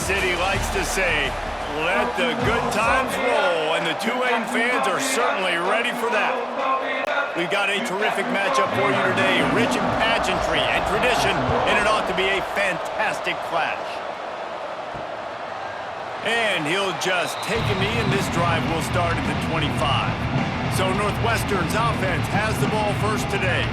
city likes to say, let the good times roll, and the Tulane fans are certainly ready for that. We've got a terrific matchup for you today, rich in pageantry and tradition, and it ought to be a fantastic clash. And he'll just take a knee, and this drive will start at the 25. So Northwestern's offense has the ball first today.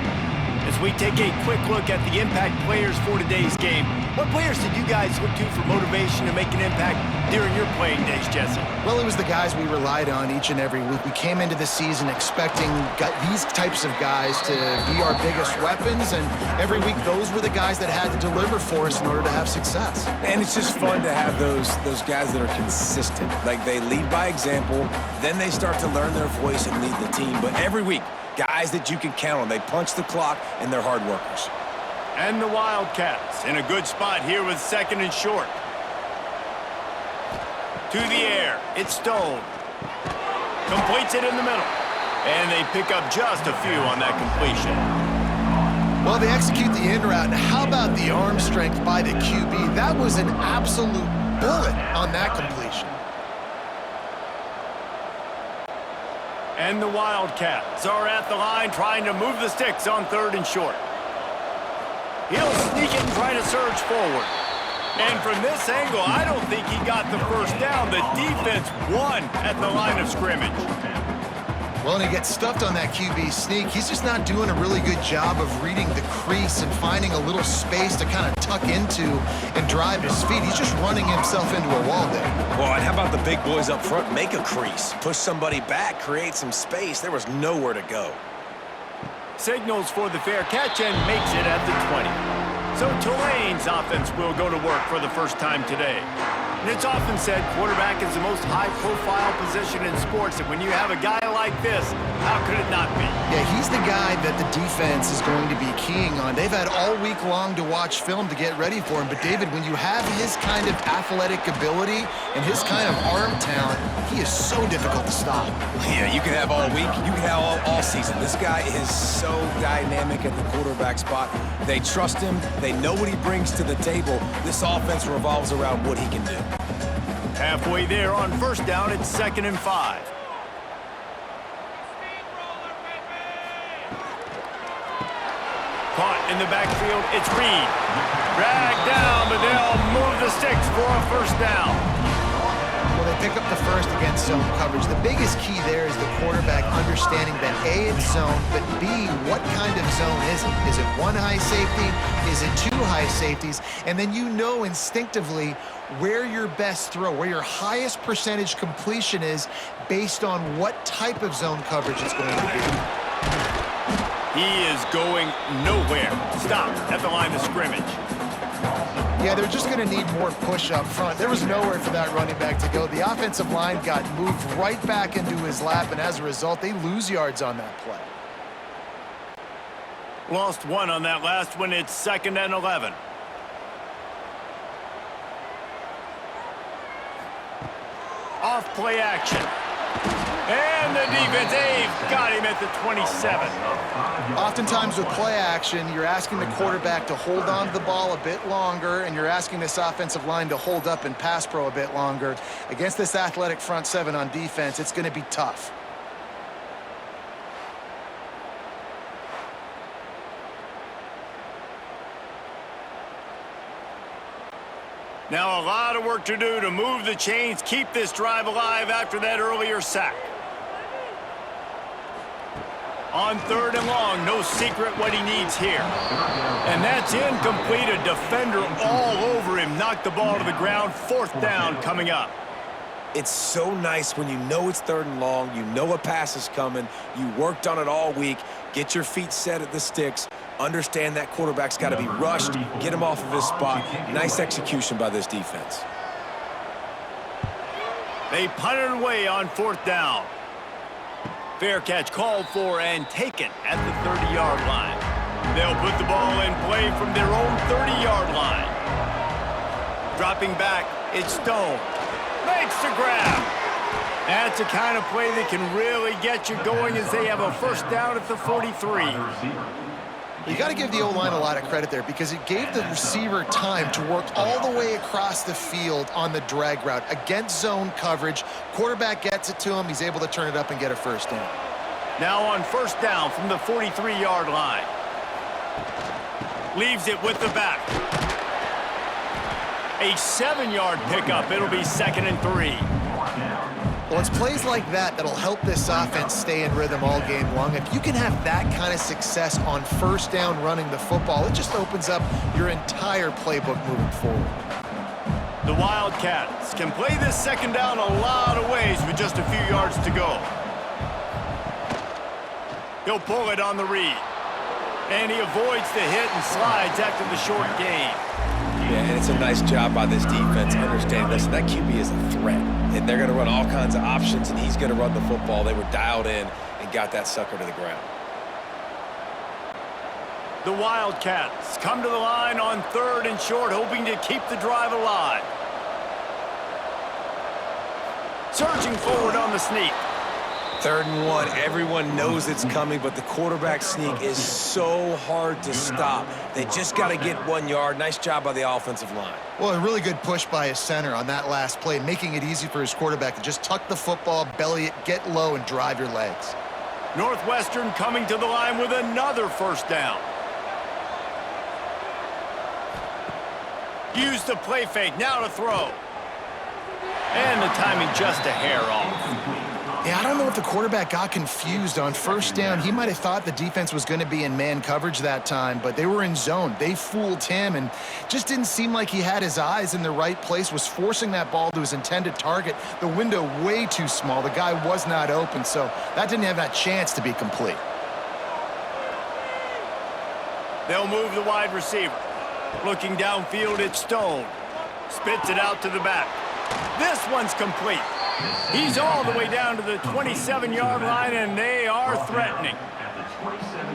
As we take a quick look at the impact players for today's game, what players did you guys look to for motivation to make an impact during your playing days, Jesse? Well, it was the guys we relied on each and every week. We came into the season expecting these types of guys to be our biggest weapons, and every week those were the guys that had to deliver for us in order to have success. And it's just fun to have those guys that are consistent. Like, they lead by example, then they start to learn their voice and lead the team. But every week, guys that you can count on. They punch the clock, and they're hard workers. And the Wildcats in a good spot here with second and short. To the air, it's Stone. Completes it in the middle. And they pick up just a few on that completion. Well, they execute the in route. And how about the arm strength by the QB? That was an absolute bullet on that completion. And the Wildcats are at the line trying to move the sticks on third and short. He'll sneak it and try to surge forward. And from this angle, I don't think he got the first down. The defense won at the line of scrimmage. Well, and he gets stuffed on that QB sneak. He's just not doing a really good job of reading the crease and finding a little space to kind of tuck into and drive his feet. He's just running himself into a wall there. Well, and how about the big boys up front? Make a crease, push somebody back, create some space. There was nowhere to go. Signals for the fair catch and makes it at the 20. So Tulane's offense will go to work for the first time today. And it's often said quarterback is the most high-profile position in sports, and when you have a guy like this, how could it not be? Yeah, he's the guy that the defense is going to be keying on. They've had all week long to watch film to get ready for him, but David, when you have his kind of athletic ability and his kind of arm talent, he is so difficult to stop. Yeah, you can have all week, you can have all season. This guy is so dynamic at the quarterback spot. They trust him. They know what he brings to the table. This offense revolves around what he can do. Halfway there on first down, it's 2nd and 5. Caught in the backfield, it's Reed. Dragged down, but they'll move the sticks for a first down. Well, they pick up the first against zone coverage. The biggest key there is the quarterback understanding that A, it's zone, but B, what kind of zone is it? Is it one high safety? Is it two high safeties? And then you know instinctively where your best throw, where your highest percentage completion is based on what type of zone coverage it's going to be. He is going nowhere. Stop at the line of scrimmage. Yeah, they're just going to need more push up front. There was nowhere for that running back to go. The offensive line got moved right back into his lap, and as a result, they lose yards on that play. Lost one on that last one. It's 2nd and 11. Off play action. And the defense, they've got him at the 27. Oftentimes with play action, you're asking the quarterback to hold on to the ball a bit longer, and you're asking this offensive line to hold up in pass pro a bit longer. Against this athletic front seven on defense, it's going to be tough. Now a lot of work to do to move the chains, keep this drive alive after that earlier sack. On 3rd and long, no secret what he needs here. And that's incomplete. A defender all over him. Knocked the ball to the ground. 4th down coming up. It's so nice when you know it's 3rd and long, you know a pass is coming, you worked on it all week, get your feet set at the sticks, understand that quarterback's got to be rushed, get him off of his spot. Nice execution by this defense. They punted away on 4th down. Fair catch called for and taken at the 30-yard line. They'll put the ball in play from their own 30-yard line. Dropping back, it's Stone. Makes the grab. That's the kind of play that can really get you going as they have a first down at the 43. You got to give the O-line a lot of credit there because it gave the receiver time to work all the way across the field on the drag route against zone coverage. Quarterback gets it to him. He's able to turn it up and get a first down. Now on first down from the 43-yard line. Leaves it with the back. A 7-yard pickup. It'll be 2nd and 3. Well, it's plays like that that'll help this offense stay in rhythm all game long. If you can have that kind of success on first down running the football, it just opens up your entire playbook moving forward. The Wildcats can play this second down a lot of ways with just a few yards to go. He'll pull it on the read. And he avoids the hit and slides after the short gain. Yeah, and it's a nice job by this defense understanding, listen, that QB is a threat. And they're going to run all kinds of options, and he's going to run the football. They were dialed in and got that sucker to the ground. The Wildcats come to the line on 3rd and short, hoping to keep the drive alive. Surging forward on the sneak. 3rd and 1, everyone knows it's coming, but the quarterback sneak is so hard to stop. They just got to get 1 yard. Nice job by the offensive line. Well, a really good push by his center on that last play, making it easy for his quarterback to just tuck the football, belly it, get low, and drive your legs. Northwestern coming to the line with another first down. Use the play fake, now to throw. And the timing just a hair off. Yeah, I don't know if the quarterback got confused on first down. He might have thought the defense was going to be in man coverage that time, but they were in zone. They fooled him and just didn't seem like he had his eyes in the right place, was forcing that ball to his intended target. The window way too small. The guy was not open, so that didn't have that chance to be complete. They'll move the wide receiver. Looking downfield, it's Stone. Spits it out to the back. This one's complete. He's all the way down to the 27-yard line, and they are threatening.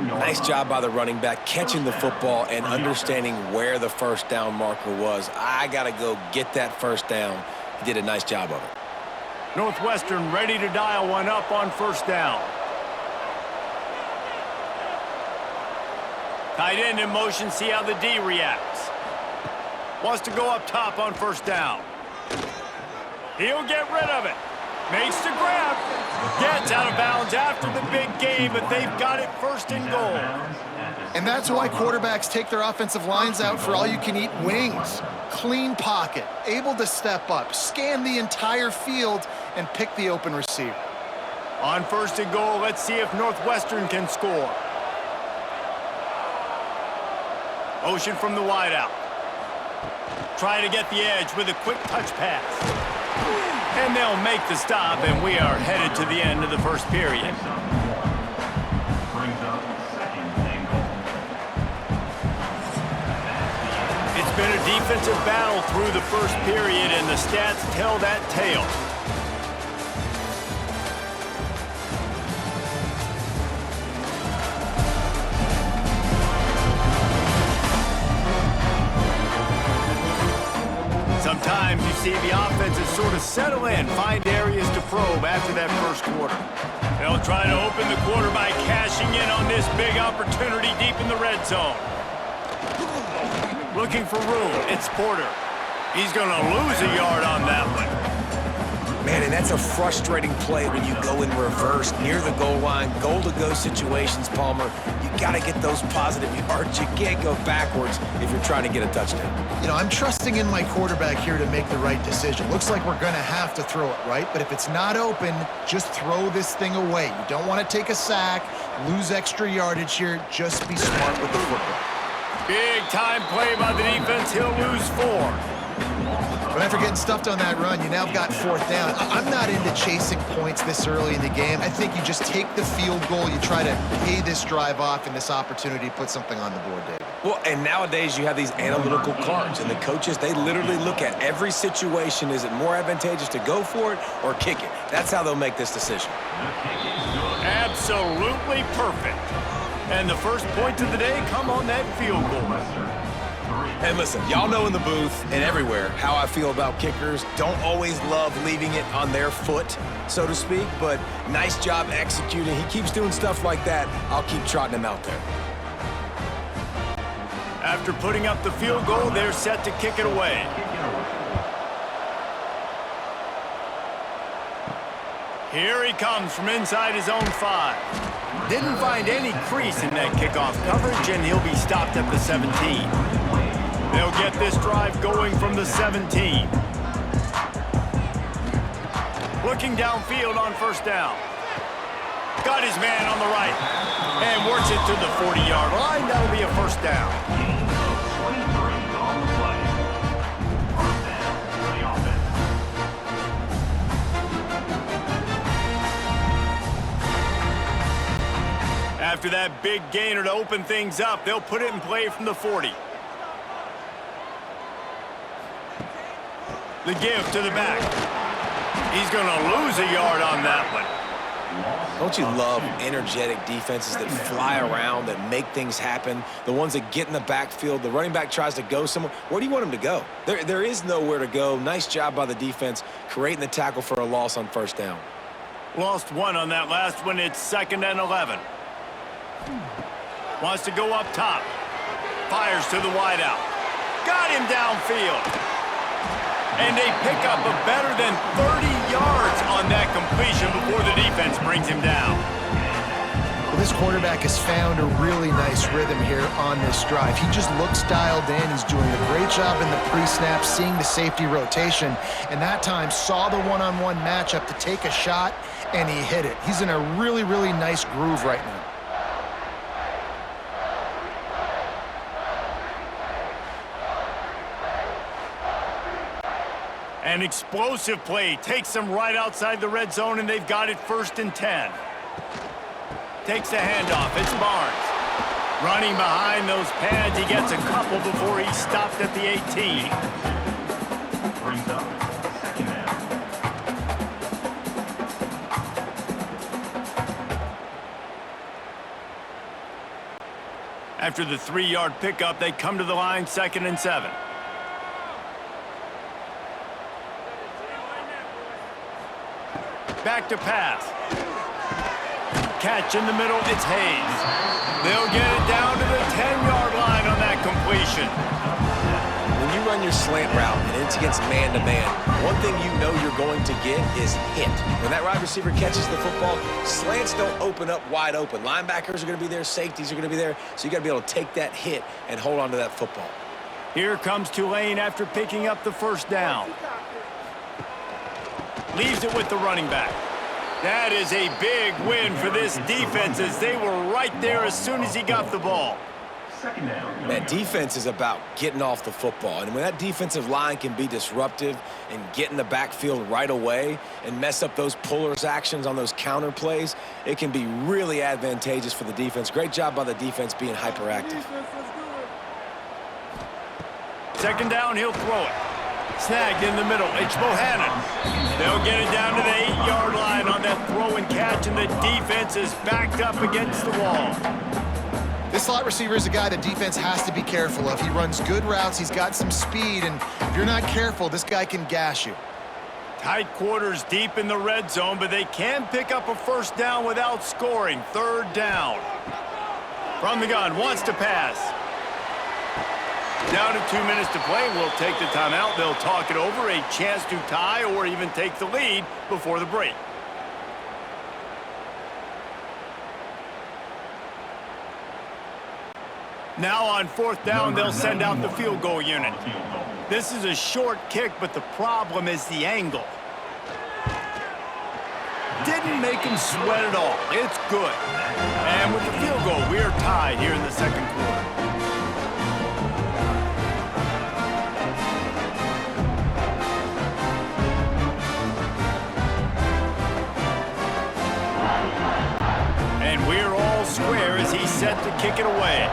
Nice job by the running back, catching the football and understanding where the first down marker was. I got to go get that first down. He did a nice job of it. Northwestern ready to dial one up on first down. Tight end in motion, see how the D reacts. Wants to go up top on first down. He'll get rid of it. Makes the grab. Gets out of bounds after the big gain, but they've got it 1st and goal. And that's why quarterbacks take their offensive lines out for all-you-can-eat wings. Clean pocket, able to step up, scan the entire field, and pick the open receiver. On 1st and goal, let's see if Northwestern can score. Motion from the wideout. Trying to get the edge with a quick touch pass. And they'll make the stop, and we are headed to the end of the first period. It's been a defensive battle through the first period, and the stats tell that tale. Sometimes you see the offenses sort of settle in, find areas to probe after that first quarter. They'll try to open the quarter by cashing in on this big opportunity deep in the red zone. Looking for room, it's Porter. He's going to lose a yard on that one. Man, and that's a frustrating play when you go in reverse near the goal line, goal-to-go situations, Palmer. You got to get those positive yards. You can't go backwards if you're trying to get a touchdown. You know, I'm trusting in my quarterback here to make the right decision. Looks like we're going to have to throw it, right? But if it's not open, just throw this thing away. You don't want to take a sack, lose extra yardage here. Just be smart with the football. Big-time play by the defense. He'll lose 4. But after getting stuffed on that run, you now got 4th down. I'm not into chasing points this early in the game. I think you just take the field goal. You try to pay this drive off and this opportunity to put something on the board, David. Well, and nowadays you have these analytical cards, and the coaches, they literally look at every situation. Is it more advantageous to go for it or kick it? That's how they'll make this decision. Absolutely perfect. And the first points of the day come on that field goal. And listen, y'all know in the booth and everywhere how I feel about kickers. Don't always love leaving it on their foot, so to speak, but nice job executing. He keeps doing stuff like that. I'll keep trotting him out there. After putting up the field goal, they're set to kick it away. Here he comes from inside his own 5. Didn't find any crease in that kickoff coverage, and he'll be stopped at the 17. They'll get this drive going from the 17. Looking downfield on first down. Got his man on the right and works it to the 40-yard line. That'll be a first down. After that big gainer to open things up, they'll put it in play from the 40. The give to the back. He's going to lose a yard on that one. Don't you love energetic defenses that fly around, that make things happen? The ones that get in the backfield, the running back tries to go somewhere. Where do you want him to go? There is nowhere to go. Nice job by the defense creating the tackle for a loss on first down. Lost one on that last one. It's 2nd and 11. Wants to go up top. Fires to the wideout. Got him downfield. And they pick up a better than 30 yards on that completion before the defense brings him down. Well, this quarterback has found a really nice rhythm here on this drive. He just looks dialed in. He's doing a great job in the pre-snap, seeing the safety rotation, and that time saw the one-on-one matchup to take a shot, and he hit it. He's in a really, really nice groove right now. An explosive play takes them right outside the red zone, and they've got it 1st and 10. Takes the handoff. It's Barnes. Running behind those pads. He gets a couple before he's stopped at the 18. Brings up 2nd down. After the 3-yard pickup, they come to the line 2nd and 7. Back to pass. Catch in the middle, it's Hayes. They'll get it down to the 10-yard line on that completion. When you run your slant route and it's against man-to-man, one thing you know you're going to get is hit. When that wide receiver catches the football, slants don't open up wide open. Linebackers are going to be there, safeties are going to be there, so you got to be able to take that hit and hold on to that football. Here comes Tulane after picking up the 1st down. Leaves it with the running back. That is a big win for this defense as they were right there as soon as he got the ball. 2nd down. That defense is about getting off the football. And when that defensive line can be disruptive and get in the backfield right away and mess up those pullers actions on those counter plays, it can be really advantageous for the defense. Great job by the defense being hyperactive. 2nd down, he'll throw it. Snagged in the middle. It's Bohannon. They'll get it down to the 8-yard line on that throw and catch, and the defense is backed up against the wall. This slot receiver is a guy the defense has to be careful of. He runs good routes. He's got some speed, and if you're not careful, this guy can gash you. Tight quarters deep in the red zone, but they can pick up a 1st down without scoring. 3rd down. From the gun, wants to pass. Down to 2 minutes to play. We'll take the timeout. They'll talk it over. A chance to tie or even take the lead before the break. Now on 4th down, they'll send out the field goal unit. This is a short kick, but the problem is the angle. Didn't make him sweat at all. It's good. And with the field goal, we're tied here in the 2nd quarter. And we're all square as he's set to kick it away.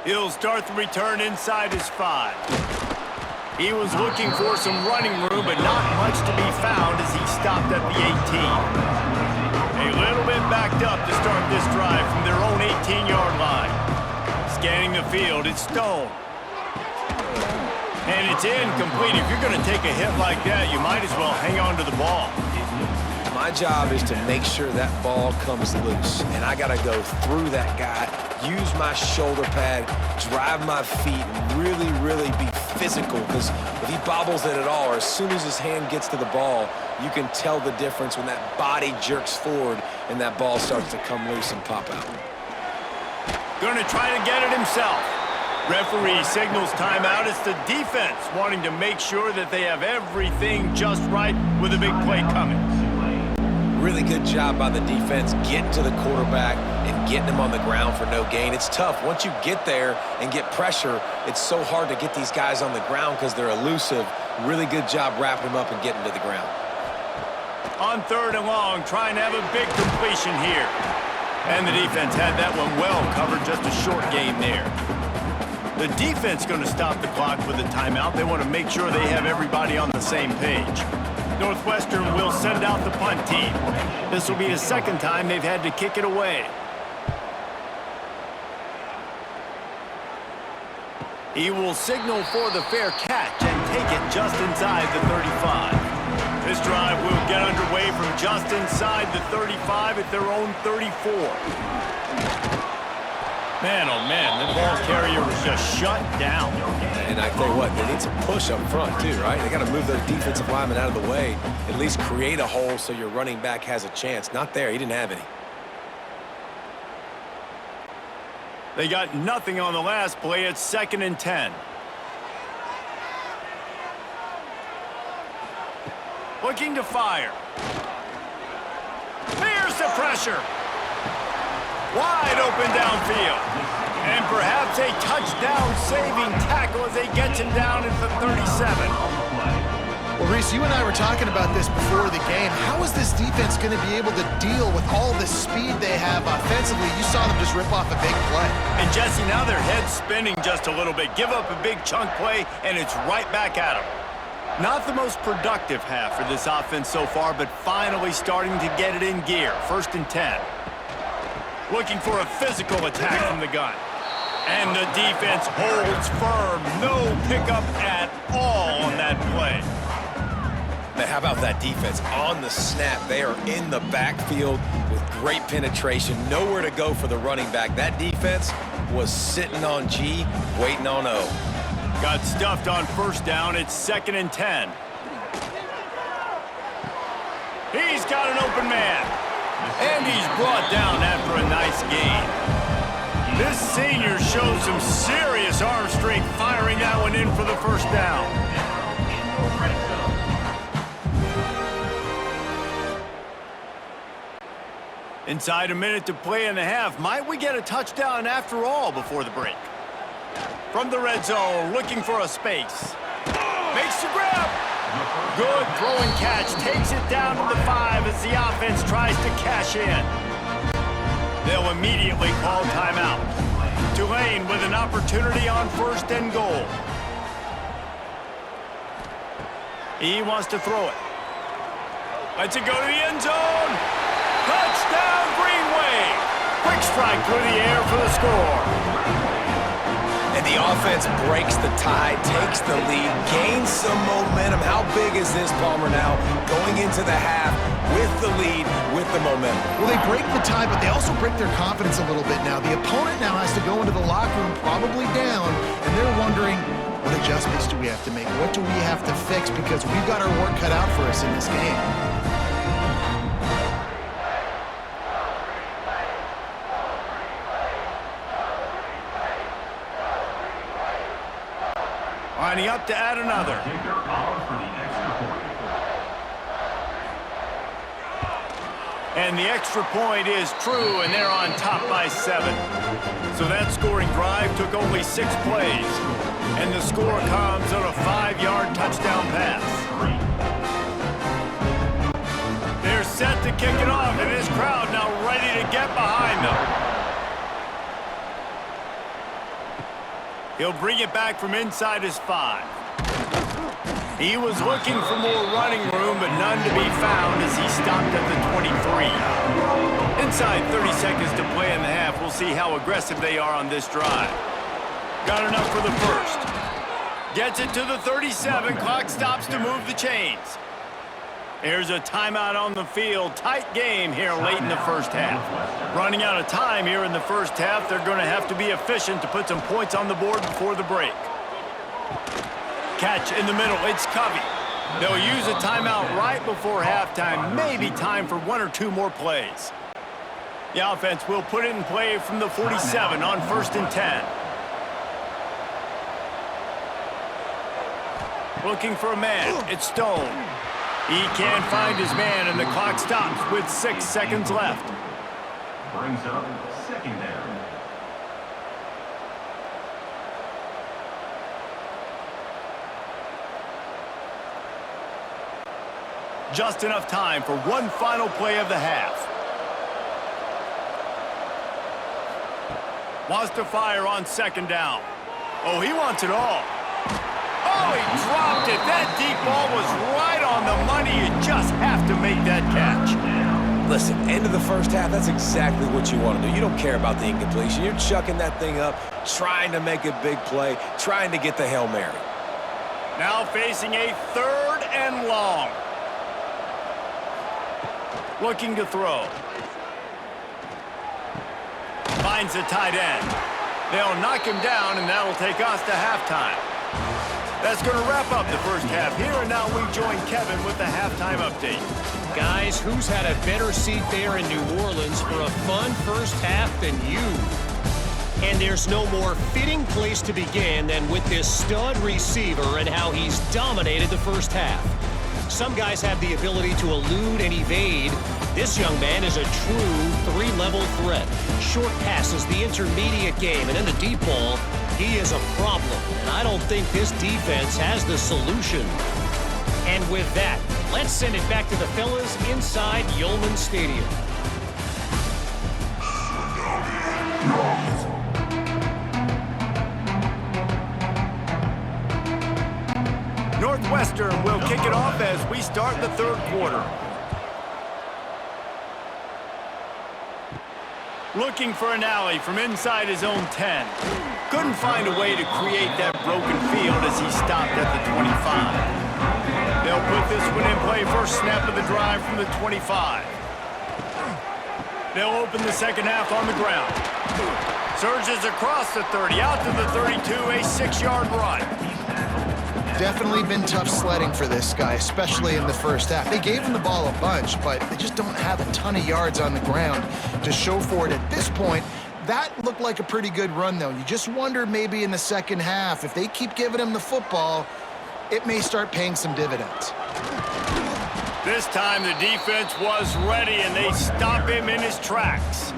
He'll start the return inside his 5. He was looking for some running room, but not much to be found as he stopped at the 18. A little bit backed up to start this drive from their own 18-yard line. Scanning the field, it's Stone. And it's incomplete. If you're going to take a hit like that, you might as well hang on to the ball. My job is to make sure that ball comes loose, and I got to go through that guy, use my shoulder pad, drive my feet, and really, really be physical, because if he bobbles it at all, or as soon as his hand gets to the ball, you can tell the difference when that body jerks forward and that ball starts to come loose and pop out. Going to try to get it himself. Referee signals timeout. It's the defense wanting to make sure that they have everything just right with a big play coming. Really good job by the defense getting to the quarterback and getting him on the ground for no gain. It's tough. Once you get there and get pressure, it's so hard to get these guys on the ground because they're elusive. Really good job wrapping them up and getting to the ground. On 3rd and long, trying to have a big completion here. And the defense had that one well covered, just a short game there. The defense going to stop the clock with a timeout. They want to make sure they have everybody on the same page. Northwestern will send out the punt team. This will be the second time they've had to kick it away. He will signal for the fair catch and take it just inside the 35. This drive will get underway from just inside the 35 at their own 34. Man, oh man, the ball carrier was just shut down. And I tell you what, they need some push up front too, right? They got to move those defensive linemen out of the way, at least create a hole so your running back has a chance. Not there, he didn't have any. They got nothing on the last play. It's 2nd and 10. Looking to fire. There's the pressure. Wide open downfield. And perhaps a touchdown-saving tackle as they get him down at the 37. Well, Reese, you and I were talking about this before the game. How is this defense going to be able to deal with all the speed they have offensively? You saw them just rip off a big play. And Jesse, now their head's spinning just a little bit. Give up a big chunk play, and it's right back at them. Not the most productive half for this offense so far, but finally starting to get it in gear. 1st and 10. Looking for a physical attack from the gun. And the defense holds firm. No pickup at all on that play. Now, how about that defense? On the snap, they are in the backfield with great penetration. Nowhere to go for the running back. That defense was sitting on G, waiting on O. Got stuffed on 1st down. It's 2nd and 10. He's got an open man. And he's brought down after a nice gain. This senior shows some serious arm strength firing that one in for the 1st down. Inside a minute to play in the half. Might we get a touchdown after all before the break? From the red zone, looking for a space. Makes the grab. Good throwing catch. Takes it down to the 5 as the offense tries to cash in. They'll immediately call timeout. Tulane with an opportunity on 1st and goal. He wants to throw it. Lets it go to the end zone. Touchdown, Green Wave. Quick strike through the air for the score. And the offense breaks the tie, takes the lead, gains some momentum. How big is this, Palmer, now? Going into the half with the lead, with the momentum. Well, they break the tie, but they also break their confidence a little bit now. The opponent now has to go into the locker room probably down, and they're wondering, what adjustments do we have to make? What do we have to fix? Because we've got our work cut out for us in this game. Lining up to add another. And the extra point is true, and they're on top by 7. So that scoring drive took only 6 plays. And the score comes on a 5-yard touchdown pass. They're set to kick it off, and this crowd now ready to get behind them. He'll bring it back from inside his 5. He was looking for more running room, but none to be found as he stopped at the 23. Inside 30 seconds to play in the half. We'll see how aggressive they are on this drive. Got enough for the 1st. Gets it to the 37. Clock stops to move the chains. Here's a timeout on the field. Tight game here late in the first half. Running out of time here in the first half. They're going to have to be efficient to put some points on the board before the break. Catch in the middle. It's Covey. They'll use a timeout right before halftime. Maybe time for 1 or 2 more plays. The offense will put it in play from the 47 on 1st and 10. Looking for a man. It's Stone. He can't find his man, and the clock stops with 6 seconds left. Brings up 2nd down. Just enough time for one final play of the half. Wants to fire on 2nd down. Oh, he wants it all. Oh, he dropped it. That deep ball was right on the money. You just have to make that catch. Listen, end of the first half, that's exactly what you want to do. You don't care about the incompletion. You're chucking that thing up, trying to make a big play, trying to get the Hail Mary. Now facing a 3rd and long. Looking to throw. Finds the tight end. They'll knock him down, and that'll take us to halftime. That's going to wrap up the first half here, and now we join Kevin with the halftime update. Guys, who's had a better seat there in New Orleans for a fun first half than you? And there's no more fitting place to begin than with this stud receiver and how he's dominated the first half. Some guys have the ability to elude and evade. This young man is a true 3-level threat. Short passes, the intermediate game, and in the deep ball, he is a problem. And I don't think this defense has the solution. And with that, let's send it back to the fellas inside Yulman Stadium. Northwestern will kick it off as we start the 3rd quarter. Looking for an alley from inside his own 10. Couldn't find a way to create that broken field as he stopped at the 25. They'll put this one in play. First snap of the drive from the 25. They'll open the second half on the ground. Surges across the 30, out to the 32, a 6-yard run. Definitely been tough sledding for this guy, especially in the first half. They gave him the ball a bunch, but they just don't have a ton of yards on the ground to show for it at this point. That looked like a pretty good run, though. You just wonder maybe in the second half, if they keep giving him the football, it may start paying some dividends. This time the defense was ready, and they stop him in his tracks.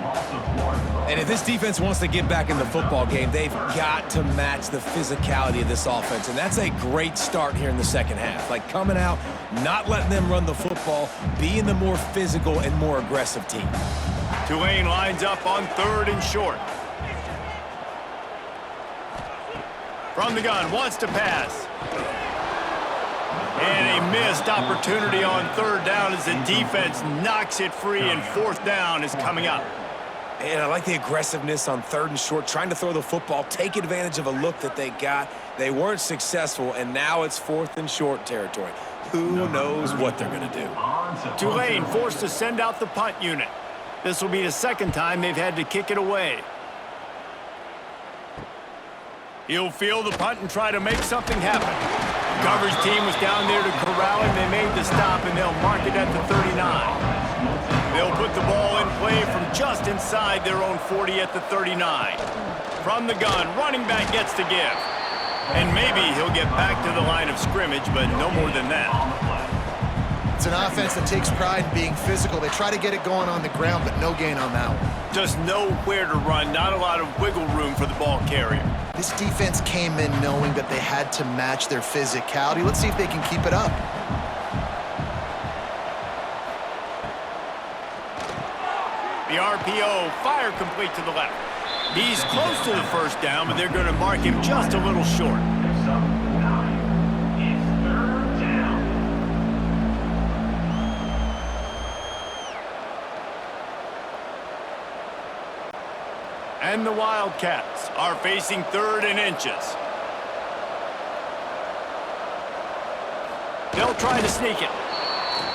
And if this defense wants to get back in the football game, they've got to match the physicality of this offense. And that's a great start here in the second half. Like coming out, not letting them run the football, being the more physical and more aggressive team. Tulane lines up on 3rd and short. From the gun, wants to pass. And a missed opportunity on 3rd down as the defense knocks it free, and 4th down is coming up. And I like the aggressiveness on 3rd and short, trying to throw the football, take advantage of a look that they got. They weren't successful, and now it's 4th and short territory. Who knows what they're going to do? Tulane forced to send out the punt unit. This will be the 2nd time they've had to kick it away. He'll field the punt and try to make something happen. The coverage team was down there to corral him. They made the stop, and they'll mark it at the 39. They'll put the ball in play from just inside their own 40 at the 39. From the gun, running back gets to give. And maybe he'll get back to the line of scrimmage, but no more than that. It's an offense that takes pride in being physical. They try to get it going on the ground, but no gain on that one. Just nowhere to run, not a lot of wiggle room for the ball carrier. This defense came in knowing that they had to match their physicality. Let's see if they can keep it up. The RPO, fire complete to the left. He's close to the 1st down, but they're going to mark him just a little short. And the Wildcats are facing 3rd and inches. They'll try to sneak it.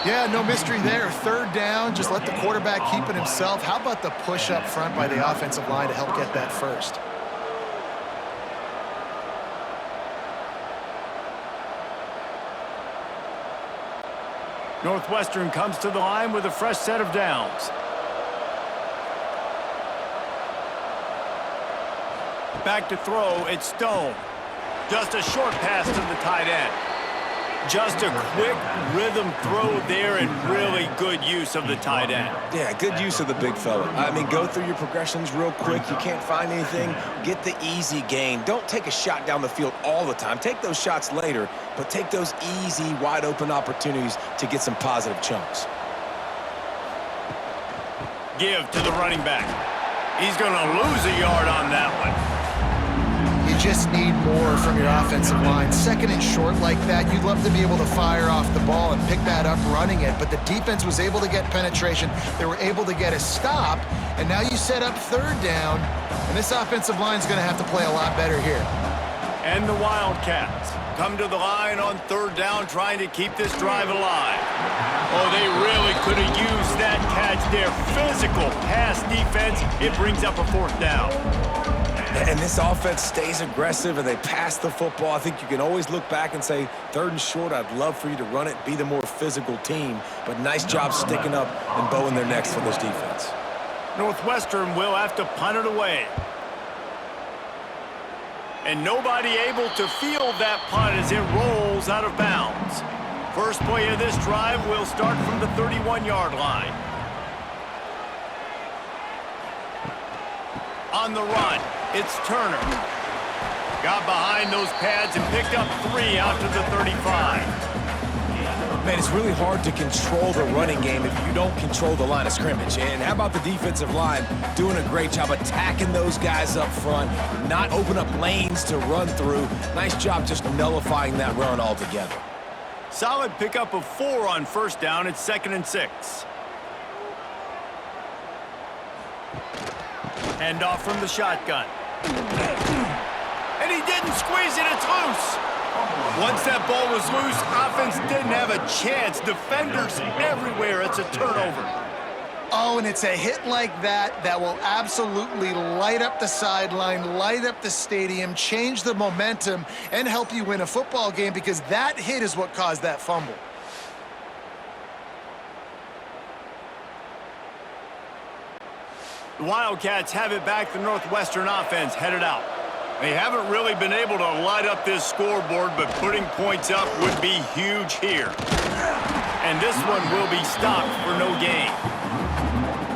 Yeah, no mystery there. Third down, just let the quarterback keep it himself. How about the push up front by the offensive line to help get that first? Northwestern comes to the line with a fresh set of downs. Back to throw, it's Stone. Just a short pass to the tight end. Just a quick rhythm throw there and really good use of the tight end. Yeah, good use of the big fella. I mean, go through your progressions real quick. You can't find anything, get the easy gain. Don't take a shot down the field all the time. Take those shots later, but take those easy, wide-open opportunities to get some positive chunks. Give to the running back. He's going to lose a yard on that one. You just need more from your offensive line. Second and short like that, you'd love to be able to fire off the ball and pick that up running it, but the defense was able to get penetration. They were able to get a stop, and now you set up third down, and this offensive line is going to have to play a lot better here. And the Wildcats come to the line on third down, trying to keep this drive alive. Oh, they really could have used that catch there. Physical pass defense. It brings up a fourth down. And this offense stays aggressive and they pass the football. I think you can always look back and say, third and short, I'd love for you to run it, be the more physical team. But nice job sticking up and bowing their necks for this defense. Northwestern will have to punt it away. And nobody able to field that punt as it rolls out of bounds. First play of this drive will start from the 31-yard line. On the run, it's Turner. Got behind those pads and picked up 3 out to the 35. Man, it's really hard to control the running game if you don't control the line of scrimmage. And how about the defensive line doing a great job attacking those guys up front, not open up lanes to run through. Nice job just nullifying that run altogether. Solid pickup of 4 on first down. It's 2nd and 6. Hand off from the shotgun. And he didn't squeeze it, it's loose. Once that ball was loose, offense didn't have a chance. Defenders everywhere, it's a turnover. Oh, and it's a hit like that that will absolutely light up the sideline, light up the stadium, change the momentum, and help you win a football game because that hit is what caused that fumble. The Wildcats have it back. The Northwestern offense headed out. They haven't really been able to light up this scoreboard, but putting points up would be huge here. And this one will be stopped for no gain.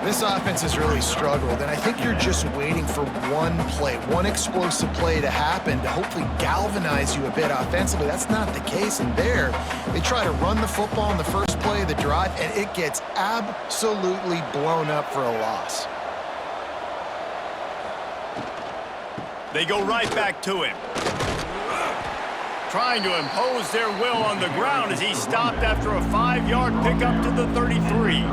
This offense has really struggled, and I think you're just waiting for one play, one explosive play to happen to hopefully galvanize you a bit offensively. That's not the case, and there, they try to run the football in the first play of the drive, and it gets absolutely blown up for a loss. They go right back to him. Trying to impose their will on the ground as he stopped after a 5-yard pickup to the 33.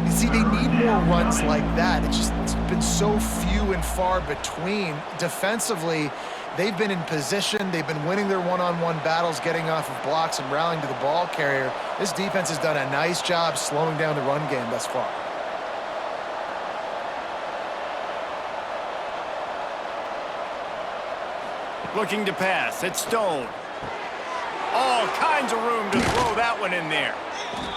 You see, they need more runs like that. It's been so few and far between. Defensively, they've been in position. They've been winning their one-on-one battles, getting off of blocks and rallying to the ball carrier. This defense has done a nice job slowing down the run game thus far. Looking to pass, it's Stone. All kinds of room to throw that one in there.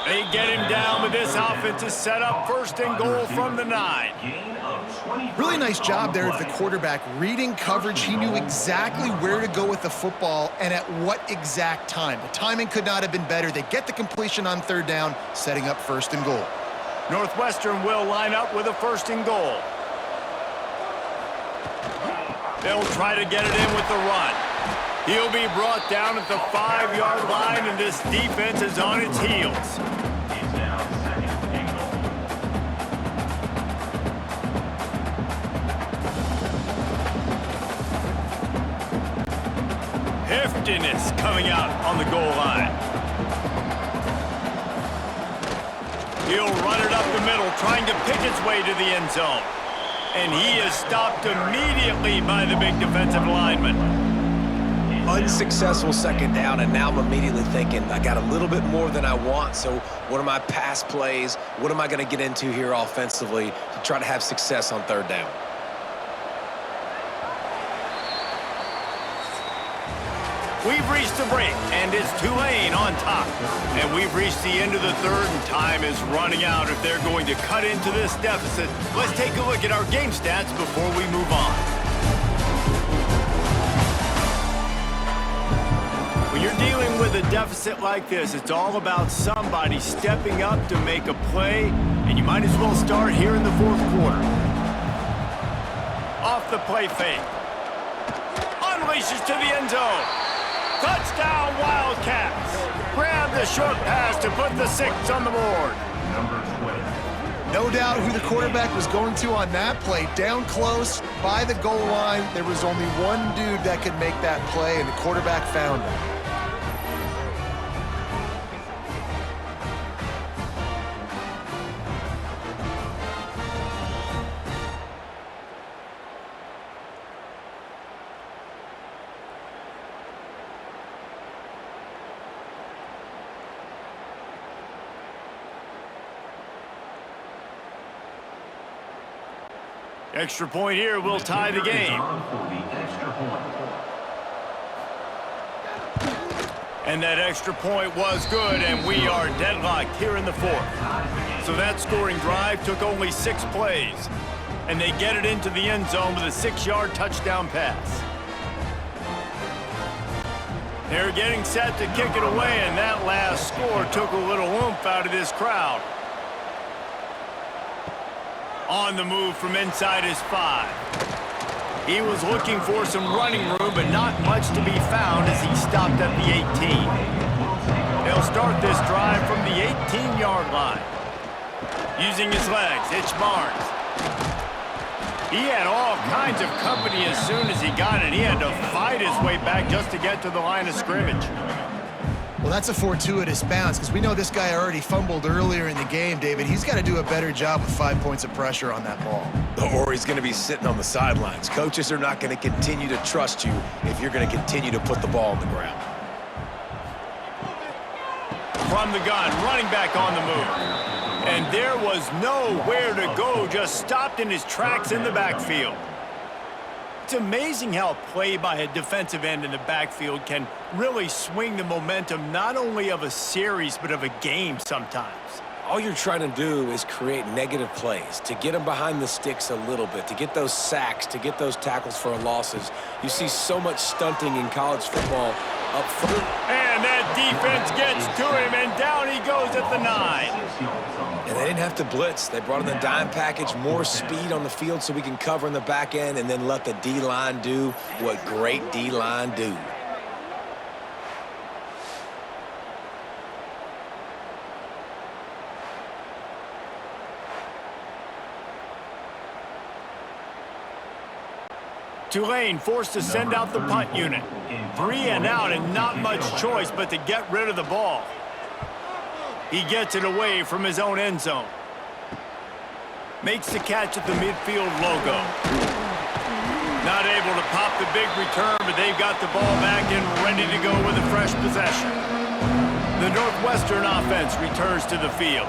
They get him down, but this offense is set up 1st and goal from the 9. Really nice job there of the quarterback. Reading coverage, he knew exactly where to go with the football and at what exact time. The timing could not have been better. They get the completion on 3rd down, setting up 1st and goal. Northwestern will line up with a 1st and goal. They'll try to get it in with the run. He'll be brought down at the 5-yard line, and this defense is on its heels. Heftiness coming out on the goal line. He'll run it up the middle, trying to pick its way to the end zone. And he is stopped immediately by the big defensive lineman. Getting successful second down, and now I'm immediately thinking, I got a little bit more than I want, so what are my pass plays? What am I going to get into here offensively to try to have success on third down? We've reached the break, and it's Tulane on top. And we've reached the end of the third, and time is running out if they're going to cut into this deficit. Let's take a look at our game stats before we move on. When you're dealing with a deficit like this, it's all about somebody stepping up to make a play, and you might as well start here in the fourth quarter. Off the play fake. Unleashes to the end zone. Touchdown, Wildcats. Grab the short pass to put the 6 on the board. Number 20. No doubt who the quarterback was going to on that play. Down close, by the goal line, there was only one dude that could make that play, and the quarterback found him. Extra point here will tie the game. For the extra point. And that extra point was good, and we are deadlocked here in the fourth. So that scoring drive took only 6 plays, and they get it into the end zone with a 6-yard touchdown pass. They're getting set to kick it away, and that last score took a little oomph out of this crowd. On the move from inside his 5. He was looking for some running room, but not much to be found as he stopped at the 18. They'll start this drive from the 18-yard line. Using his legs, it's Barnes. He had all kinds of company as soon as he got it. He had to fight his way back just to get to the line of scrimmage. Well, that's a fortuitous bounce because we know this guy already fumbled earlier in the game, David. He's got to do a better job with 5 points of pressure on that ball. Or he's going to be sitting on the sidelines. Coaches are not going to continue to trust you if you're going to continue to put the ball on the ground. From the gun, running back on the move. And there was nowhere to go, just stopped in his tracks in the backfield. It's amazing how a play by a defensive end in the backfield can really swing the momentum not only of a series but of a game sometimes. All you're trying to do is create negative plays, to get them behind the sticks a little bit, to get those sacks, to get those tackles for losses. You see so much stunting in college football up front. And that defense gets to him, and down he goes at the 9. And they didn't have to blitz. They brought in the dime package, more speed on the field so we can cover in the back end and then let the D-line do what great D-line do. Tulane forced to send out the punt unit. 3 and out and not much choice but to get rid of the ball. He gets it away from his own end zone. Makes the catch at the midfield logo. Not able to pop the big return, but they've got the ball back and ready to go with a fresh possession. The Northwestern offense returns to the field.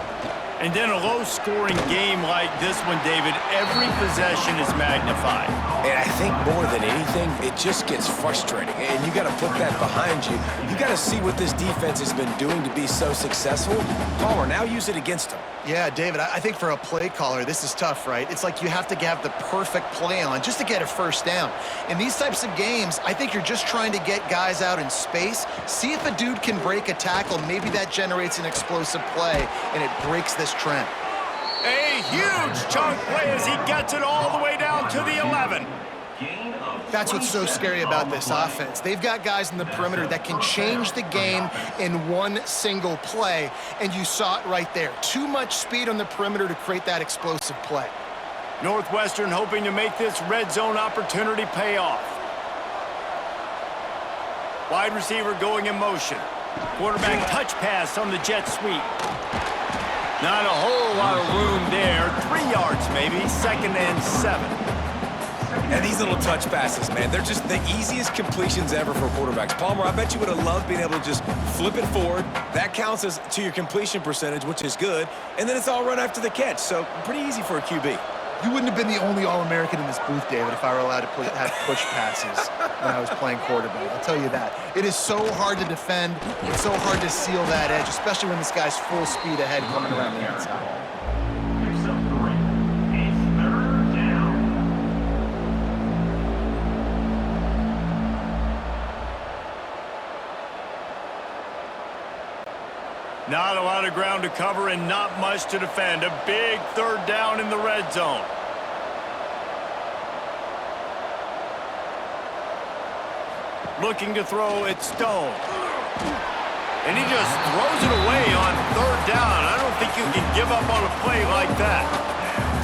And in a low-scoring game like this one, David, every possession is magnified. And I think more than anything, it just gets frustrating. And you got to put that behind you. You got to see what this defense has been doing to be so successful. Palmer, now use it against them. Yeah, David, I think for a play caller, this is tough, right? It's like you have to have the perfect play on just to get a first down. In these types of games, I think you're just trying to get guys out in space, see if a dude can break a tackle. Maybe that generates an explosive play, and it breaks this trend. A huge chunk play as he gets it all the way down to the 11. That's what's so scary about this offense. They've got guys in the perimeter that can change the game in one single play, and you saw it right there. Too much speed on the perimeter to create that explosive play. Northwestern hoping to make this red zone opportunity pay off. Wide receiver going in motion. Quarterback touch pass on the jet sweep. Not a whole lot of room there. 3 yards maybe, 2nd and 7. And these little touch passes, man, they're just the easiest completions ever for quarterbacks. Palmer, I bet you would have loved being able to just flip it forward. That counts as to your completion percentage, which is good. And then it's all run after the catch, so pretty easy for a QB. You wouldn't have been the only All-American in this booth, David, if I were allowed to have push passes when I was playing quarterback. I'll tell you that. It is so hard to defend. It's so hard to seal that edge, especially when this guy's full speed ahead coming around the outside. Yourself correct. It's third down. Not a lot of ground to cover and not much to defend. A big third down in the red zone. Looking to throw, it's Stone. And he just throws it away on third down. I don't think you can give up on a play like that.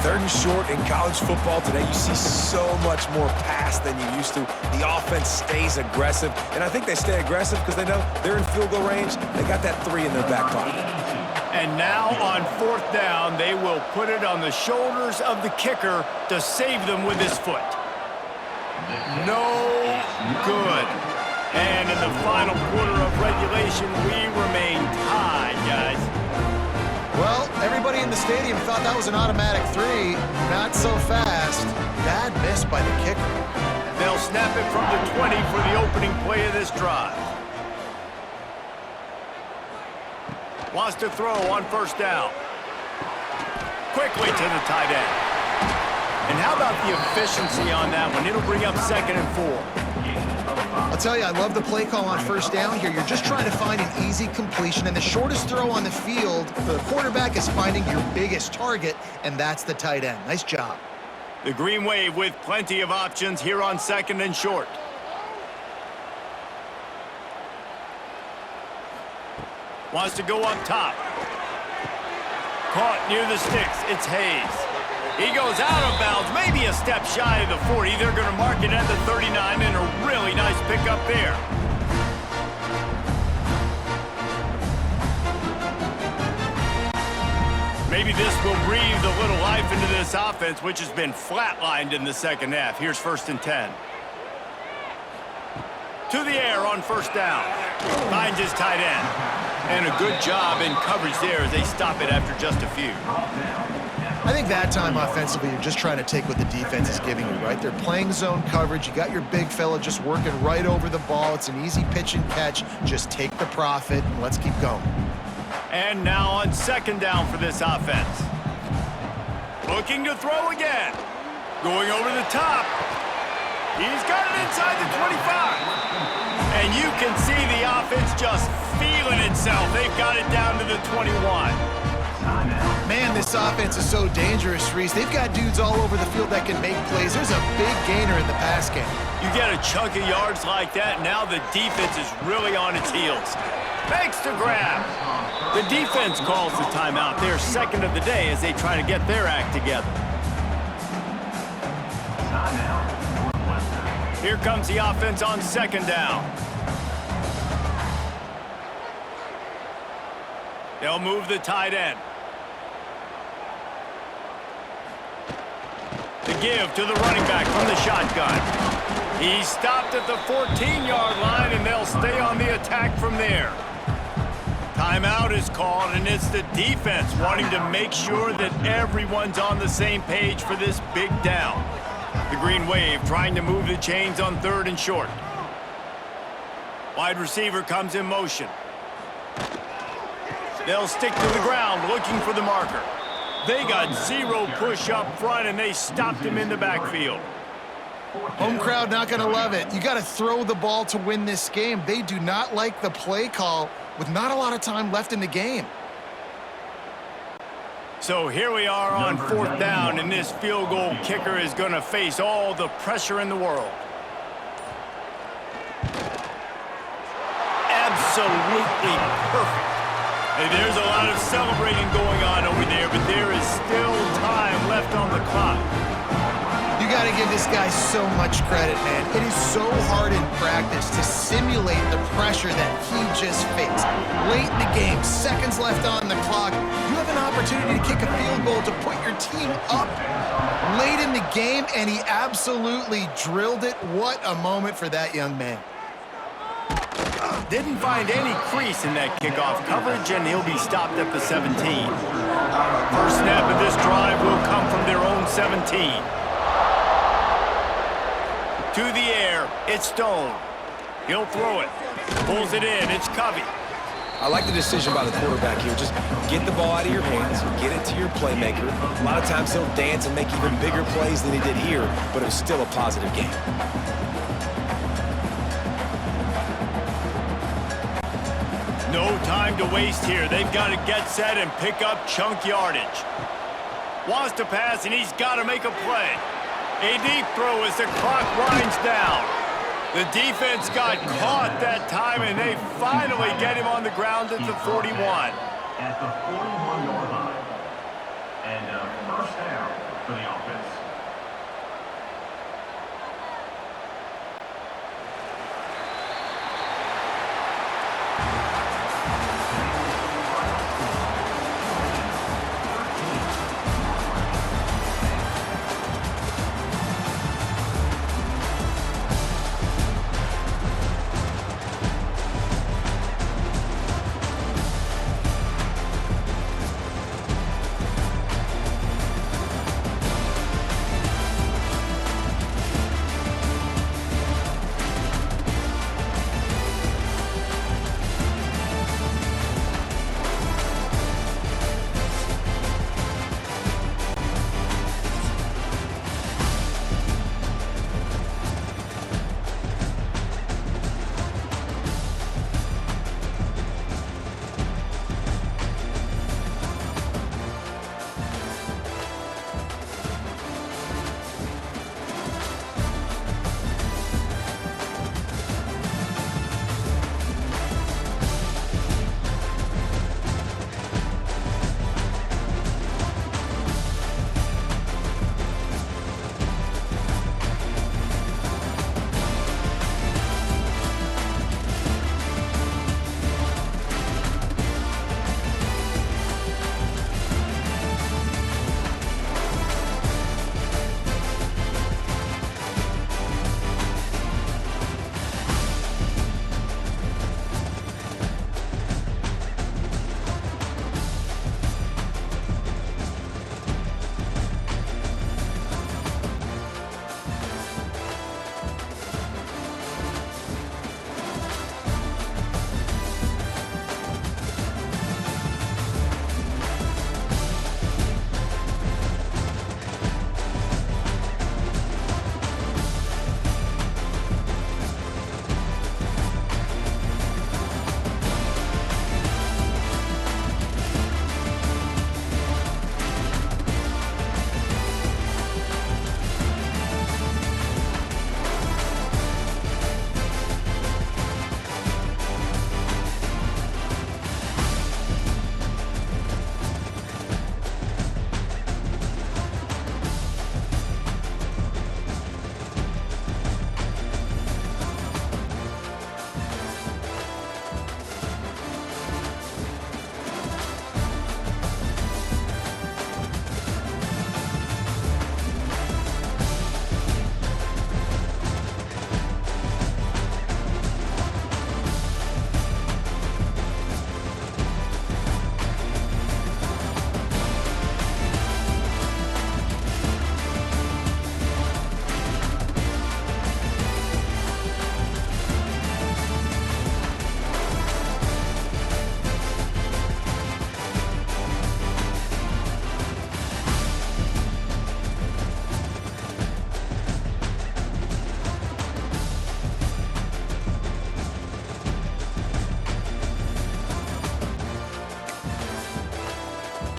Third and short in college football today, you see so much more pass than you used to. The offense stays aggressive, and I think they stay aggressive because they know they're in field goal range. They got that 3 in their back pocket. And now on fourth down, they will put it on the shoulders of the kicker to save them with his foot. No good. And in the final quarter of regulation, we remain tied, guys. Well, everybody in the stadium thought that was an automatic 3. Not so fast. Bad miss by the kicker. They'll snap it from the 20 for the opening play of this drive. Wants to throw on first down. Quickly to the tight end. And how about the efficiency on that one? It'll bring up 2nd and 4. I'll tell you, I love the play call on first down here. You're just trying to find an easy completion, and the shortest throw on the field for the quarterback is finding your biggest target, and that's the tight end. Nice job. The Green Wave with plenty of options here on 2nd and short. Wants to go up top. Caught near the sticks. It's Hayes. He goes out of bounds, maybe a step shy of the 40. They're going to mark it at the 39, and a really nice pickup there. Maybe this will breathe a little life into this offense, which has been flatlined in the second half. Here's 1st and 10. To the air on first down. Finds his tight end. And a good job in coverage there as they stop it after just a few. I think that time offensively, you're just trying to take what the defense is giving you, right? They're playing zone coverage. You got your big fella just working right over the ball. It's an easy pitch and catch. Just take the profit and let's keep going. And now on 2nd down for this offense. Looking to throw again. Going over the top. He's got it inside the 25. And you can see the offense just feeling itself. They've got it down to the 21. Man, this offense is so dangerous, Reese. They've got dudes all over the field that can make plays. There's a big gainer in the pass game. You get a chunk of yards like that, now the defense is really on its heels. Makes the grab. The defense calls the timeout. They're 2nd of the day as they try to get their act together. Here comes the offense on 2nd down. They'll move the tight end. The give to the running back from the shotgun. He stopped at the 14-yard line, and they'll stay on the attack from there. Timeout is called, and it's the defense wanting to make sure that everyone's on the same page for this big down. The Green Wave trying to move the chains on 3rd and short. Wide receiver comes in motion. They'll stick to the ground looking for the marker. They got 0 push up front, and they stopped him in the backfield. Home crowd not going to love it. You got to throw the ball to win this game. They do not like the play call with not a lot of time left in the game. So here we are on 4th down, and this field goal kicker is going to face all the pressure in the world. Absolutely perfect. Hey, there's a lot of celebrating going on over there, but there is still time left on the clock. You got to give this guy so much credit, man. It is so hard in practice to simulate the pressure that he just faced. Late in the game, seconds left on the clock, you have an opportunity to kick a field goal to put your team up late in the game, and he absolutely drilled it. What a moment for that young man. Didn't find any crease in that kickoff coverage, and he'll be stopped at the 17. First snap of this drive will come from their own 17. To the air, it's Stone. He'll throw it. Pulls it in, it's Covey. I like the decision by the quarterback here. Just get the ball out of your hands, get it to your playmaker. A lot of times he'll dance and make even bigger plays than he did here, but it was still a positive game. No time to waste here. They've got to get set and pick up chunk yardage. Wants to pass, and he's got to make a play. A deep throw as the clock winds down. The defense got caught that time, and they finally get him on the ground at the 41. At the 41-yard line. And first down for the offense.